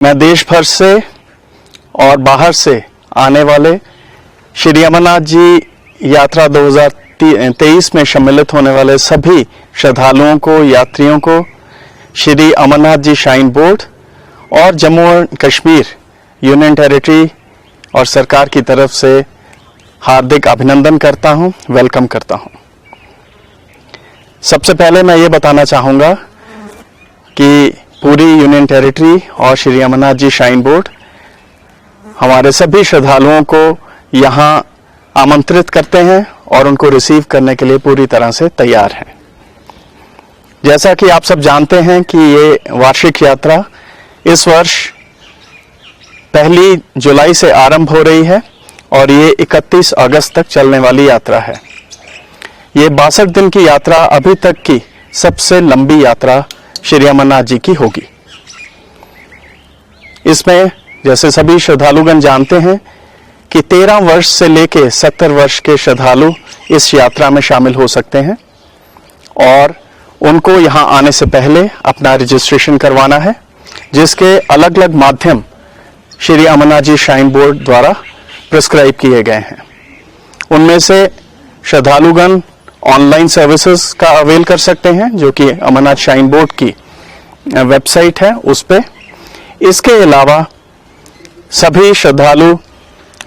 मैं देश भर से और बाहर से आने वाले श्री अमरनाथ जी यात्रा 2023 में सम्मिलित होने वाले सभी श्रद्धालुओं को, यात्रियों को श्री अमरनाथ जी श्राइन बोर्ड और Jammu and Kashmir union territory और सरकार की तरफ से हार्दिक अभिनंदन करता हूं, वेलकम करता हूं। सबसे पहले मैं ये बताना चाहूँगा कि पूरी यूनियन टेरिटरी और श्री अमरनाथ जी श्राइन बोर्ड हमारे सभी श्रद्धालुओं को यहाँ आमंत्रित करते हैं और उनको रिसीव करने के लिए पूरी तरह से तैयार हैं। जैसा कि आप सब जानते हैं कि ये वार्षिक यात्रा इस वर्ष 1 जुलाई से आरंभ हो रही है और ये 31 अगस्त तक चलने वाली यात्रा है। ये 62 दिन की यात्रा अभी तक की सबसे लंबी यात्रा श्री अमरनाथ जी की होगी। इसमें जैसे सभी श्रद्धालुगण जानते हैं कि 13 वर्ष से लेकर 70 वर्ष के श्रद्धालु इस यात्रा में शामिल हो सकते हैं और उनको यहाँ आने से पहले अपना रजिस्ट्रेशन करवाना है, जिसके अलग अलग माध्यम श्री अमरनाथ जी श्राइन बोर्ड द्वारा प्रिस्क्राइब किए गए हैं। उनमें से श्रद्धालुगण ऑनलाइन सर्विसेज का अवेल कर सकते हैं, जो कि अमरनाथ श्राइन बोर्ड की वेबसाइट है उस पे। इसके अलावा सभी श्रद्धालु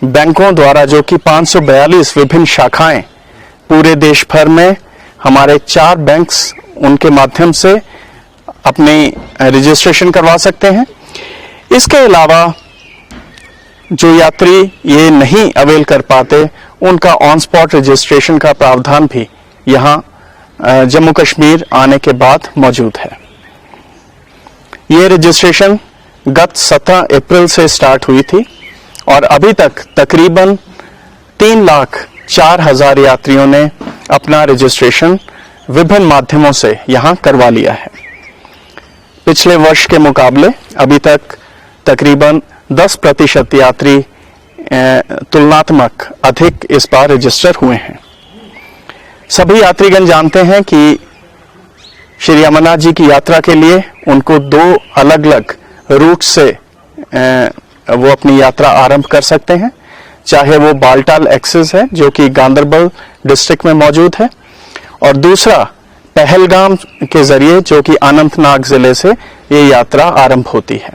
बैंकों द्वारा, जो कि 542 विभिन्न शाखाएं पूरे देश भर में हमारे 4 बैंक्स, उनके माध्यम से अपनी रजिस्ट्रेशन करवा सकते हैं। इसके अलावा जो यात्री ये नहीं अवेल कर पाते, उनका ऑन स्पॉट रजिस्ट्रेशन का प्रावधान भी यहाँ जम्मू कश्मीर आने के बाद मौजूद है। ये रजिस्ट्रेशन गत 17 अप्रैल से स्टार्ट हुई थी और अभी तक तकरीबन 3,04,000 यात्रियों ने अपना रजिस्ट्रेशन विभिन्न माध्यमों से यहाँ करवा लिया है। पिछले वर्ष के मुकाबले अभी तक तकरीबन 10% यात्री तुलनात्मक अधिक इस बार रजिस्टर हुए हैं। सभी यात्रीगण जानते हैं कि श्री अमरनाथ जी की यात्रा के लिए उनको 2 अलग अलग रूट से वो अपनी यात्रा आरंभ कर सकते हैं। चाहे वो बालटाल एक्सेस है, जो कि गांदरबल डिस्ट्रिक्ट में मौजूद है, और दूसरा पहलगाम के जरिए, जो कि अनंतनाग जिले से ये यात्रा आरंभ होती है।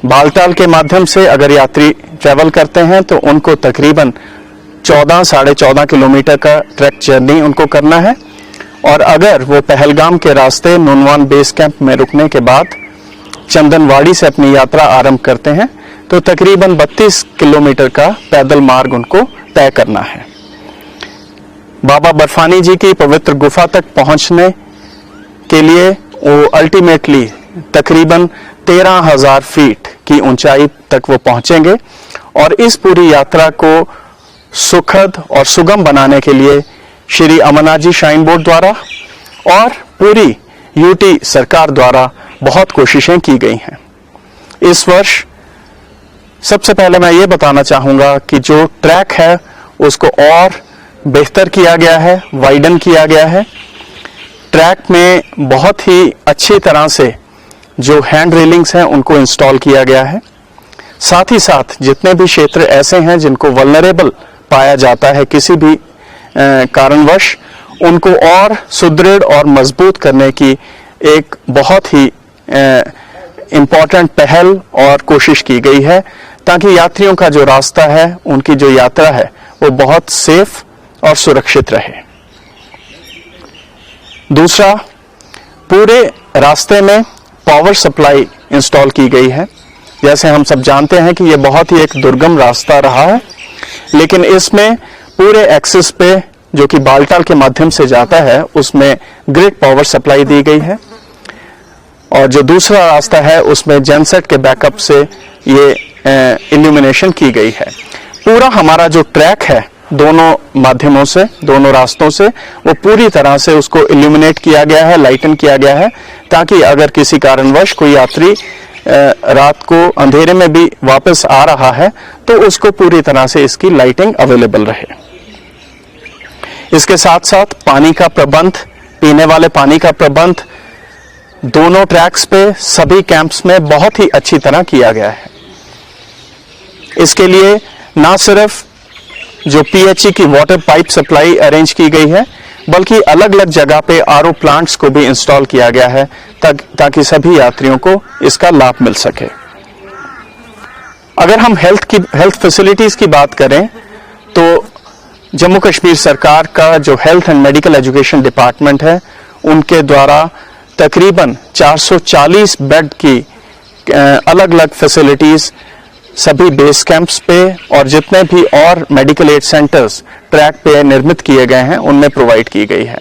बालटाल के माध्यम से अगर यात्री ट्रैवल करते हैं तो उनको तकरीबन 14-14.5 किलोमीटर का ट्रैक जर्नी उनको करना है, और अगर वो पहलगाम के रास्ते नुनवान बेस कैंप में रुकने के बाद चंदनवाड़ी से अपनी यात्रा आरंभ करते हैं तो तकरीबन 32 किलोमीटर का पैदल मार्ग उनको तय करना है। बाबा बर्फानी जी की पवित्र गुफा तक पहुंचने के लिए वो अल्टीमेटली तकरीबन 13,000 फीट की ऊंचाई तक वो पहुंचेंगे, और इस पूरी यात्रा को सुखद और सुगम बनाने के लिए श्री अमरनाथ जी श्राइन बोर्ड द्वारा और पूरी यूटी सरकार द्वारा बहुत कोशिशें की गई हैं। इस वर्ष सबसे पहले मैं ये बताना चाहूँगा कि जो ट्रैक है उसको और बेहतर किया गया है, वाइडन किया गया है। ट्रैक में बहुत ही अच्छी तरह से जो हैंड रेलिंग्स हैं उनको इंस्टॉल किया गया है। साथ ही साथ जितने भी क्षेत्र ऐसे हैं जिनको वल्नरेबल पाया जाता है किसी भी कारणवश, उनको और सुदृढ़ और मजबूत करने की एक बहुत ही इम्पोर्टेंट पहल और कोशिश की गई है, ताकि यात्रियों का जो रास्ता है, उनकी जो यात्रा है, वो बहुत सेफ और सुरक्षित रहे। दूसरा, पूरे रास्ते में पावर सप्लाई इंस्टॉल की गई है। जैसे हम सब जानते हैं कि ये बहुत ही एक दुर्गम रास्ता रहा है, लेकिन इसमें पूरे एक्सिस पे, जो कि बालटाल के माध्यम से जाता है, उसमें ग्रिड पावर सप्लाई दी गई है, और जो दूसरा रास्ता है उसमें जेनसेट के बैकअप से ये इल्यूमिनेशन की गई है। पूरा हमारा जो ट्रैक है दोनों माध्यमों से, दोनों रास्तों से, वो पूरी तरह से उसको इल्यूमिनेट किया गया है, लाइटन किया गया है, ताकि अगर किसी कारणवश कोई यात्री रात को अंधेरे में भी वापस आ रहा है तो उसको पूरी तरह से इसकी लाइटिंग अवेलेबल रहे। इसके साथ साथ पानी का प्रबंध, पीने वाले पानी का प्रबंध दोनों ट्रैक्स पे सभी कैंप्स में बहुत ही अच्छी तरह किया गया है। इसके लिए ना सिर्फ जो पीएचई की वाटर पाइप सप्लाई अरेंज की गई है, बल्कि अलग अलग जगह पे आरओ प्लांट्स को भी इंस्टॉल किया गया है ताकि सभी यात्रियों को इसका लाभ मिल सके। अगर हम हेल्थ फैसिलिटीज की बात करें तो जम्मू कश्मीर सरकार का जो health and medical education department है, उनके द्वारा तकरीबन 440 बेड की अलग अलग फैसिलिटीज सभी बेस कैंप्स पे और जितने भी और मेडिकल एड सेंटर्स ट्रैक पे निर्मित किए गए हैं उनमें प्रोवाइड की गई है।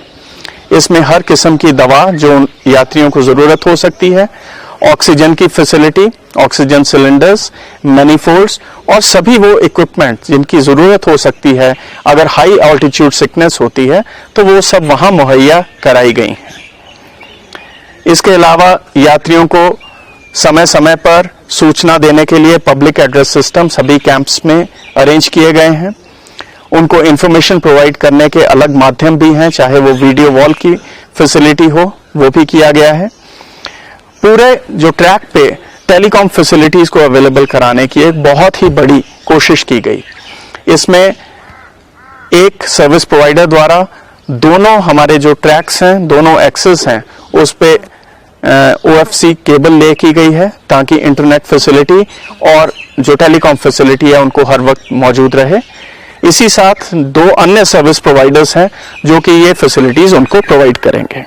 इसमें हर किस्म की दवा जो यात्रियों को जरूरत हो सकती है, ऑक्सीजन की फैसिलिटी, ऑक्सीजन सिलेंडर्स, मैनीफोल्ड्स और सभी वो इक्विपमेंट जिनकी जरूरत हो सकती है अगर हाई ऑल्टीट्यूड सिकनेस होती है तो वो सब वहां मुहैया कराई गई हैं। इसके अलावा यात्रियों को समय समय पर सूचना देने के लिए पब्लिक एड्रेस सिस्टम सभी कैंप्स में अरेंज किए गए हैं। उनको इंफॉर्मेशन प्रोवाइड करने के अलग माध्यम भी हैं, चाहे वो वीडियो वॉल की फैसिलिटी हो वो भी किया गया है। पूरे जो ट्रैक पे टेलीकॉम फैसिलिटीज को अवेलेबल कराने की एक बहुत ही बड़ी कोशिश की गई। इसमें एक सर्विस प्रोवाइडर द्वारा दोनों हमारे जो ट्रैक्स हैं, दोनों एक्सेस हैं, उस पे OFC केबल ले की गई है ताकि इंटरनेट फैसिलिटी और जो टेलीकॉम फैसिलिटी है उनको हर वक्त मौजूद रहे। इसी साथ दो अन्य सर्विस प्रोवाइडर्स हैं जो कि ये फैसिलिटीज उनको प्रोवाइड करेंगे।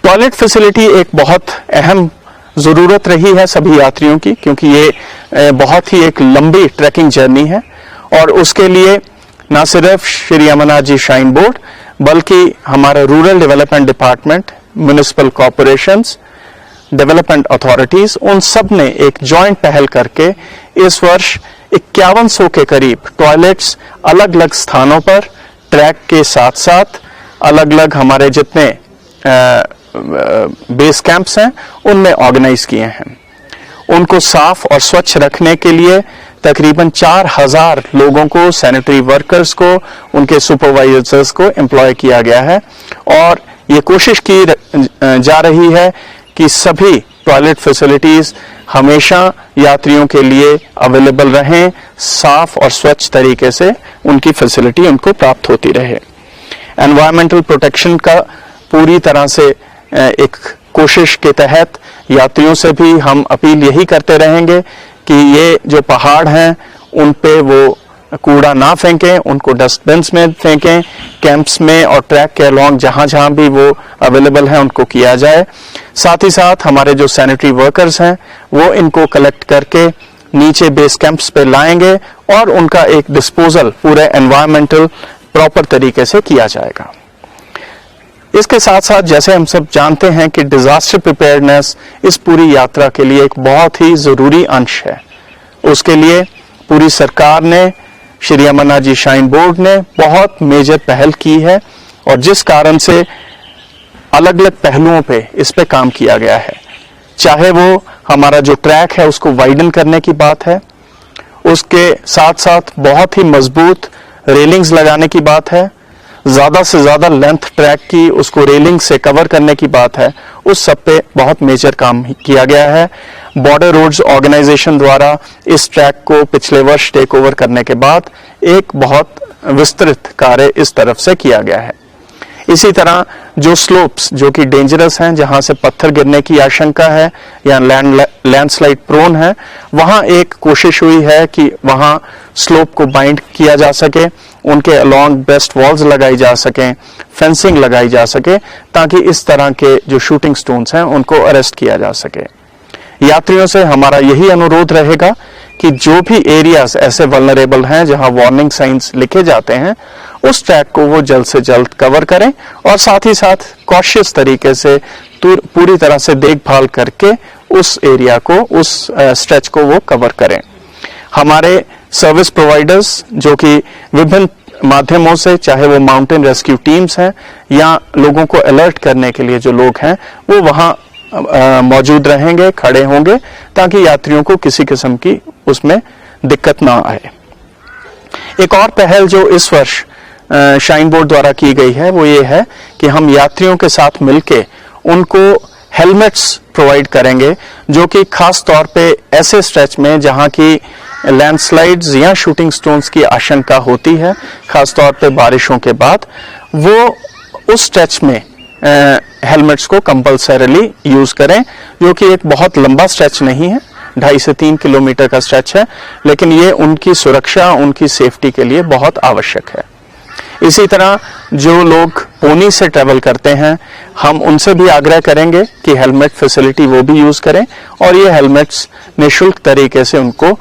टॉयलेट फैसिलिटी एक बहुत अहम जरूरत रही है सभी यात्रियों की, क्योंकि ये बहुत ही एक लंबी ट्रैकिंग जर्नी है और उसके लिए न सिर्फ श्री अमरनाथ जी श्राइन बोर्ड बल्कि हमारा rural development department, municipal corporations, development authorities, उन सब ने एक जॉइंट पहल करके इस वर्ष 5100 के करीब टॉयलेट्स अलग अलग स्थानों पर ट्रैक के साथ साथ अलग अलग हमारे जितने बेस कैंप्स हैं उनमें ऑर्गेनाइज किए हैं। उनको साफ और स्वच्छ रखने के लिए तकरीबन 4000 लोगों को, सैनिटरी वर्कर्स को, उनके सुपरवाइजर्स को एम्प्लॉय किया गया है और ये कोशिश की जा रही है कि सभी टॉयलेट फैसिलिटीज हमेशा यात्रियों के लिए अवेलेबल रहें, साफ और स्वच्छ तरीके से उनकी फैसिलिटी उनको प्राप्त होती रहे। एनवायरमेंटल प्रोटेक्शन का पूरी तरह से एक कोशिश के तहत यात्रियों से भी हम अपील यही करते रहेंगे कि ये जो पहाड़ हैं उन पे वो कूड़ा ना फेंकें, उनको डस्टबिन्स में फेंकें, कैंप्स में और ट्रैक के अलोंग जहां जहां भी वो अवेलेबल है उनको किया जाए। साथ ही साथ हमारे जो सैनिटरी वर्कर्स हैं वो इनको कलेक्ट करके नीचे बेस कैंप्स पे लाएंगे और उनका एक डिस्पोजल पूरे एनवायरमेंटल प्रॉपर तरीके से किया जाएगा। इसके साथ साथ जैसे हम सब जानते हैं कि डिजास्टर प्रिपेयर्डनेस इस पूरी यात्रा के लिए एक बहुत ही जरूरी अंश है। उसके लिए पूरी सरकार ने, श्री अमरनाथ जी श्राइन बोर्ड ने बहुत मेजर पहल की है और जिस कारण से अलग अलग पहलुओं पे इस पे काम किया गया है। चाहे वो हमारा जो ट्रैक है उसको वाइडन करने की बात है, उसके साथ साथ बहुत ही मजबूत रेलिंग्स लगाने की बात है, ज्यादा से ज्यादा लेंथ ट्रैक की उसको रेलिंग से कवर करने की बात है, उस सब पे बहुत मेजर काम किया गया है। बॉर्डर रोड्स ऑर्गेनाइजेशन द्वारा इस ट्रैक को पिछले वर्ष टेक ओवर करने के बाद एक बहुत विस्तृत कार्य इस तरफ से किया गया है। इसी तरह जो स्लोप्स जो कि डेंजरस हैं, जहां से पत्थर गिरने की आशंका है या लैंडस्लाइड प्रोन है, वहां एक कोशिश हुई है कि वहां स्लोप को बाइंड किया जा सके, उनके अलोंग बेस्ट वॉल्स लगाई जा सकें, फेंसिंग लगाई जा सके, ताकि इस तरह के जो शूटिंग स्टोन्स हैं उनको अरेस्ट किया जा सके। यात्रियों से हमारा यही अनुरोध रहेगा कि जो भी एरियाज ऐसे वल्नरेबल हैं जहां वार्निंग साइंस लिखे जाते हैं, उस ट्रैक को वो जल्द से जल्द कवर करें और साथ ही साथ कॉशियस तरीके से पूरी तरह से देखभाल करके उस एरिया को, उस स्ट्रेच को वो कवर करें। हमारे सर्विस प्रोवाइडर्स जो कि विभिन्न माध्यमों से, चाहे वो माउंटेन रेस्क्यू टीम्स हैं या लोगों को अलर्ट करने के लिए जो लोग हैं, वो वहां मौजूद रहेंगे, खड़े होंगे, ताकि यात्रियों को किसी किस्म की उसमें दिक्कत ना आए। एक और पहल जो इस वर्ष श्राइन बोर्ड द्वारा की गई है वो ये है कि हम यात्रियों के साथ मिलके उनको हेलमेट्स प्रोवाइड करेंगे, जो कि खास तौर पे ऐसे स्ट्रेच में जहां की लैंडस्लाइड्स या शूटिंग स्टोन्स की आशंका होती है, खास तौर पे बारिशों के बाद, वो उस स्ट्रेच में हेलमेट्स को कंपल्सरीली यूज करें, जो कि एक बहुत लंबा स्ट्रेच नहीं है, 2.5 से 3 किलोमीटर का स्ट्रेच है, लेकिन ये उनकी सुरक्षा, उनकी सेफ्टी के लिए बहुत आवश्यक है। इसी तरह जो लोग पोनी से ट्रेवल करते हैं, हम उनसे भी आग्रह करेंगे कि हेलमेट फैसिलिटी वो भी यूज करें, और ये हेलमेट्स निःशुल्क तरीके से उनको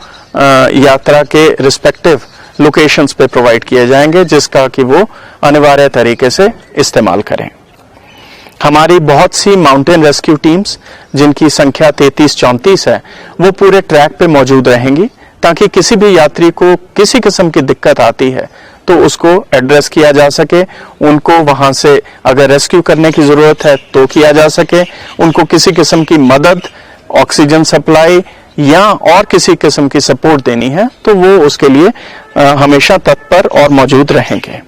यात्रा के रिस्पेक्टिव लोकेशंस पे प्रोवाइड किए जाएंगे, जिसका कि वो अनिवार्य तरीके से इस्तेमाल करें। हमारी बहुत सी माउंटेन रेस्क्यू टीम्स, जिनकी संख्या 33-34 है, वो पूरे ट्रैक पे मौजूद रहेंगी, ताकि किसी भी यात्री को किसी किस्म की दिक्कत आती है तो उसको एड्रेस किया जा सके, उनको वहां से अगर रेस्क्यू करने की जरूरत है तो किया जा सके, उनको किसी किस्म की मदद, ऑक्सीजन सप्लाई या और किसी किस्म की सपोर्ट देनी है तो वो उसके लिए हमेशा तत्पर और मौजूद रहेंगे।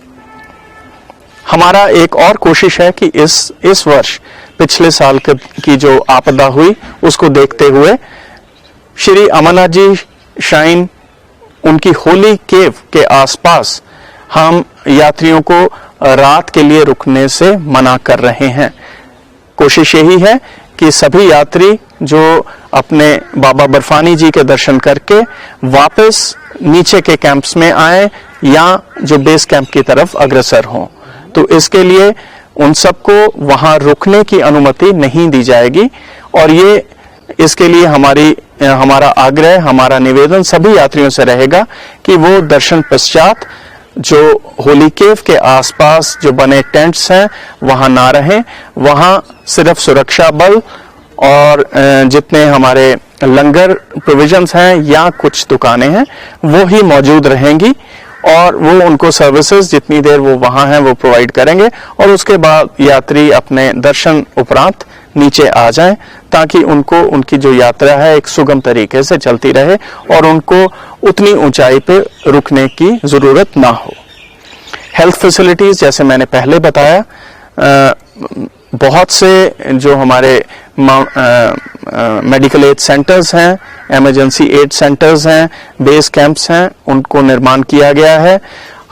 हमारा एक और कोशिश है कि इस वर्ष पिछले साल की जो आपदा हुई उसको देखते हुए श्री अमरनाथ जी श्राइन, उनकी होली केव के आसपास हम यात्रियों को रात के लिए रुकने से मना कर रहे हैं। कोशिश यही है कि सभी यात्री जो अपने बाबा बर्फानी जी के दर्शन करके वापस नीचे के कैंप्स में आए या जो बेस कैंप की तरफ अग्रसर हों, तो इसके लिए उन सबको वहां रुकने की अनुमति नहीं दी जाएगी। और ये इसके लिए हमारा आग्रह, हमारा निवेदन सभी यात्रियों से रहेगा कि वो दर्शन पश्चात जो होली केव के आसपास जो बने टेंट्स हैं वहां ना रहें, वहां सिर्फ सुरक्षा बल और जितने हमारे लंगर प्रोविजंस हैं या कुछ दुकानें हैं वो ही मौजूद रहेंगी, और वो उनको सर्विसेज जितनी देर वो वहां हैं वो प्रोवाइड करेंगे, और उसके बाद यात्री अपने दर्शन उपरांत नीचे आ जाएं, ताकि उनको उनकी जो यात्रा है एक सुगम तरीके से चलती रहे और उनको उतनी ऊंचाई पे रुकने की जरूरत ना हो। हेल्थ फैसिलिटीज, जैसे मैंने पहले बताया, बहुत से जो हमारे मेडिकल एड सेंटर्स हैं, इमरजेंसी एड सेंटर्स हैं, बेस कैंप्स हैं, उनको निर्माण किया गया है।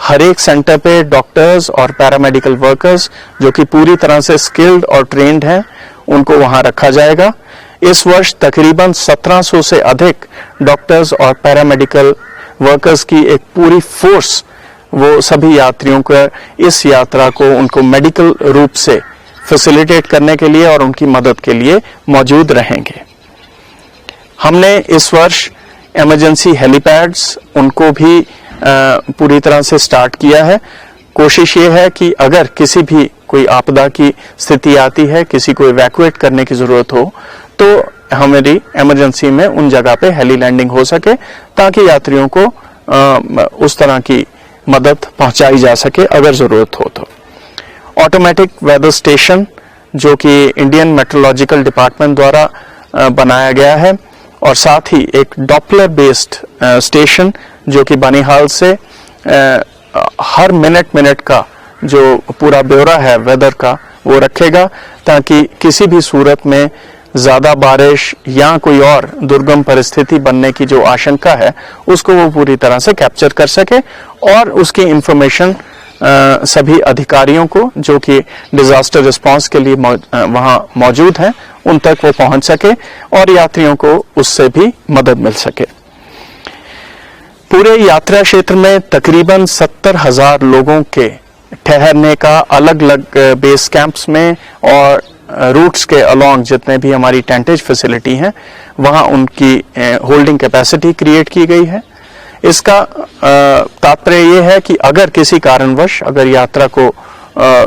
हर एक सेंटर पे डॉक्टर्स और पैरामेडिकल वर्कर्स जो कि पूरी तरह से स्किल्ड और ट्रेंड हैं, उनको वहां रखा जाएगा। इस वर्ष तकरीबन 1700 से अधिक डॉक्टर्स और पैरामेडिकल वर्कर्स की एक पूरी फोर्स वो सभी यात्रियों को इस यात्रा को उनको मेडिकल रूप से फैसिलिटेट करने के लिए और उनकी मदद के लिए मौजूद रहेंगे। हमने इस वर्ष इमरजेंसी हेलीपैड्स उनको भी पूरी तरह से स्टार्ट किया है। कोशिश ये है कि अगर किसी भी कोई आपदा की स्थिति आती है, किसी को इवैक्यूएट करने की जरूरत हो, तो हमारी इमरजेंसी में उन जगह पे हेली लैंडिंग हो सके, ताकि यात्रियों को उस तरह की मदद पहुंचाई जा सके अगर जरूरत हो तो। ऑटोमेटिक वेदर स्टेशन जो कि इंडियन मेट्रोलॉजिकल डिपार्टमेंट द्वारा बनाया गया है, और साथ ही एक डॉपलर बेस्ड स्टेशन जो कि बनिहाल से हर मिनट का जो पूरा ब्यौरा है वेदर का वो रखेगा, ताकि किसी भी सूरत में ज्यादा बारिश या कोई और दुर्गम परिस्थिति बनने की जो आशंका है उसको वो पूरी तरह से कैप्चर कर सके, और उसकी इंफॉर्मेशन सभी अधिकारियों को जो कि डिजास्टर रिस्पांस के लिए वहां मौजूद हैं उन तक वो पहुंच सके और यात्रियों को उससे भी मदद मिल सके। पूरे यात्रा क्षेत्र में तकरीबन 70,000 लोगों के ठहरने का अलग अलग बेस कैंप्स में और रूट्स के अलोंग जितने भी हमारी टेंटेज फैसिलिटी हैं वहां उनकी होल्डिंग कैपेसिटी क्रिएट की गई है। इसका तात्पर्य ये है कि अगर किसी कारणवश अगर यात्रा को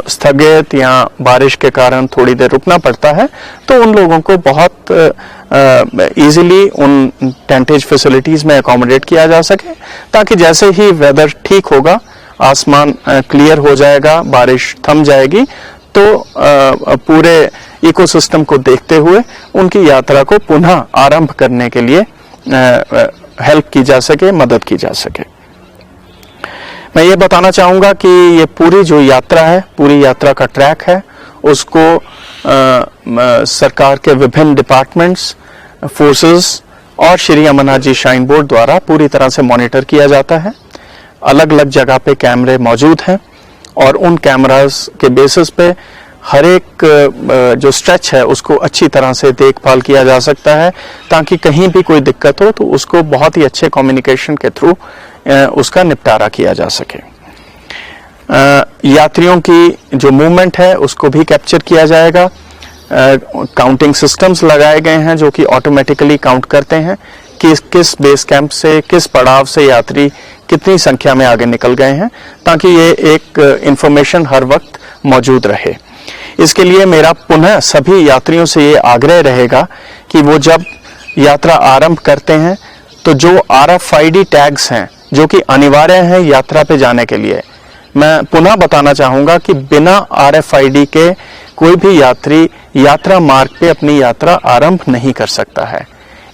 स्थगित या बारिश के कारण थोड़ी देर रुकना पड़ता है तो उन लोगों को बहुत इजीली उन टेंटेज फैसिलिटीज में अकोमोडेट किया जा सके, ताकि जैसे ही वेदर ठीक होगा, आसमान क्लियर हो जाएगा, बारिश थम जाएगी, तो पूरे इकोसिस्टम को देखते हुए उनकी यात्रा को पुनः आरंभ करने के लिए हेल्प की जा सके, मदद की जा सके। मैं ये बताना चाहूंगा कि ये पूरी जो यात्रा है, पूरी यात्रा का ट्रैक है उसको सरकार के विभिन्न डिपार्टमेंट्स, फोर्सेस और श्री अमरनाथ जी श्राइन बोर्ड द्वारा पूरी तरह से मॉनिटर किया जाता है। अलग अलग जगह पे कैमरे मौजूद हैं और उन कैमरास के बेसिस पे हर एक जो स्ट्रेच है उसको अच्छी तरह से देखभाल किया जा सकता है, ताकि कहीं भी कोई दिक्कत हो तो उसको बहुत ही अच्छे कम्युनिकेशन के थ्रू उसका निपटारा किया जा सके। यात्रियों की जो मूवमेंट है उसको भी कैप्चर किया जाएगा। काउंटिंग सिस्टम्स लगाए गए हैं जो कि ऑटोमेटिकली काउंट करते हैं कि किस बेस कैंप से, किस पड़ाव से यात्री कितनी संख्या में आगे निकल गए हैं, ताकि ये एक इंफॉर्मेशन हर वक्त मौजूद रहे। इसके लिए मेरा पुनः सभी यात्रियों से ये आग्रह रहेगा कि वो जब यात्रा आरंभ करते हैं तो जो RFID टैग्स हैं जो कि अनिवार्य हैं यात्रा पे जाने के लिए, मैं पुनः बताना चाहूंगा कि बिना RFID के कोई भी यात्री यात्रा मार्ग पे अपनी यात्रा आरंभ नहीं कर सकता है।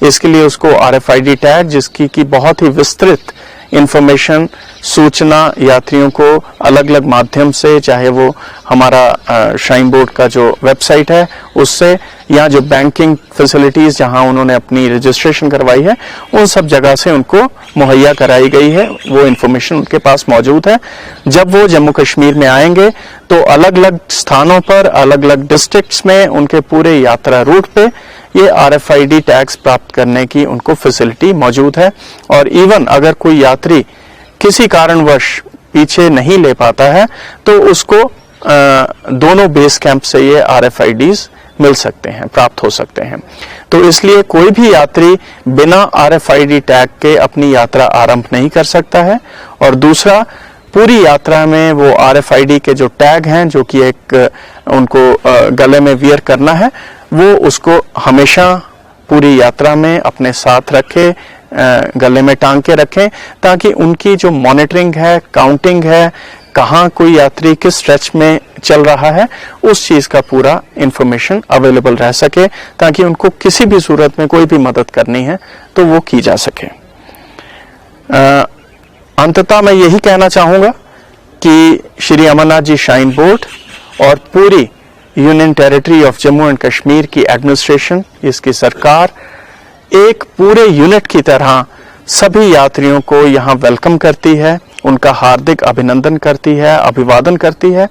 इसके लिए उसको RFID टैग, जिसकी की बहुत ही विस्तृत इंफॉर्मेशन, सूचना यात्रियों को अलग अलग माध्यम से, चाहे वो हमारा श्राइन बोर्ड का जो वेबसाइट है उससे, या जो बैंकिंग फैसिलिटीज जहां उन्होंने अपनी रजिस्ट्रेशन करवाई है उन सब जगह से उनको मुहैया कराई गई है, वो इंफॉर्मेशन उनके पास मौजूद है। जब वो जम्मू कश्मीर में आएंगे तो अलग अलग स्थानों पर, अलग अलग डिस्ट्रिक्ट्स में, उनके पूरे यात्रा रूट पे ये RFID टैग्स प्राप्त करने की उनको फैसिलिटी मौजूद है। और इवन अगर कोई यात्री किसी कारणवश पीछे नहीं ले पाता है तो उसको दोनों बेस कैंप से ये RFIDs मिल सकते हैं, प्राप्त हो सकते हैं। तो इसलिए कोई भी यात्री बिना RFID टैग के अपनी यात्रा आरंभ नहीं कर सकता है। और दूसरा, पूरी यात्रा में वो RFID के जो टैग हैं जो कि एक उनको गले में वियर करना है, वो उसको हमेशा पूरी यात्रा में अपने साथ रखें, गले में टांग के रखें, ताकि उनकी जो मॉनिटरिंग है, काउंटिंग है, कहाँ कोई यात्री किस स्ट्रेच में चल रहा है, उस चीज का पूरा इंफॉर्मेशन अवेलेबल रह सके, ताकि उनको किसी भी सूरत में कोई भी मदद करनी है तो वो की जा सके। अंततः मैं यही कहना चाहूंगा कि श्री अमरनाथ जी श्राइन बोर्ड और पूरी union territory of Jammu and Kashmir की एडमिनिस्ट्रेशन, इसकी सरकार एक पूरे यूनिट की तरह सभी यात्रियों को यहाँ वेलकम करती है, उनका हार्दिक अभिनंदन करती है, अभिवादन करती है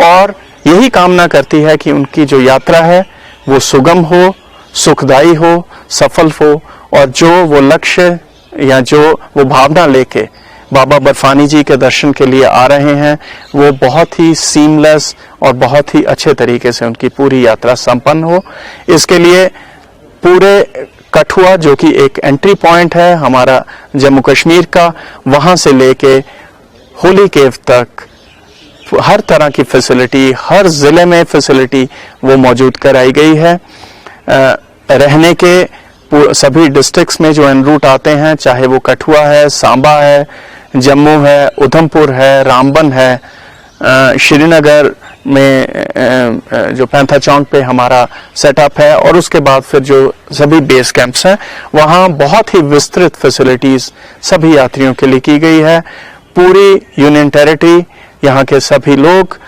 और यही कामना करती है कि उनकी जो यात्रा है वो सुगम हो, सुखदायी हो, सफल हो, और जो वो लक्ष्य या जो वो भावना लेके बाबा बर्फानी जी के दर्शन के लिए आ रहे हैं वो बहुत ही सीमलेस और बहुत ही अच्छे तरीके से उनकी पूरी यात्रा संपन्न हो। इसके लिए पूरे कठुआ, जो कि एक एंट्री पॉइंट है हमारा जम्मू कश्मीर का, वहां से लेके होली केव तक हर तरह की फैसिलिटी, हर जिले में फैसिलिटी वो मौजूद कराई गई है। रहने के सभी डिस्ट्रिक्ट्स में जो एन रूट आते हैं, चाहे वो कठुआ है, सांबा है, जम्मू है, उधमपुर है, रामबन है, श्रीनगर में जो पैंथा चौक पे हमारा सेटअप है, और उसके बाद फिर जो सभी बेस कैंप्स हैं वहाँ बहुत ही विस्तृत फैसिलिटीज सभी यात्रियों के लिए की गई है। पूरी यूनियन टेरिटरी, यहाँ के सभी लोग,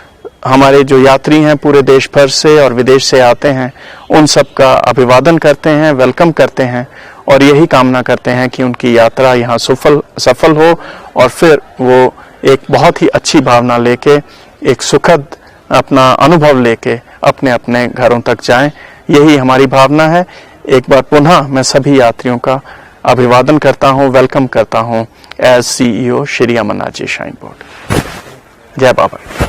हमारे जो यात्री हैं पूरे देश भर से और विदेश से आते हैं, उन सब का अभिवादन करते हैं, वेलकम करते हैं और यही कामना करते हैं कि उनकी यात्रा यहाँ सफल हो और फिर वो एक बहुत ही अच्छी भावना लेके, एक सुखद अपना अनुभव लेके अपने अपने घरों तक जाएं। यही हमारी भावना है। एक बार पुनः मैं सभी यात्रियों का अभिवादन करता हूं, वेलकम करता हूं as CEO Shri Amarnath ji shrine board. जय बाबा।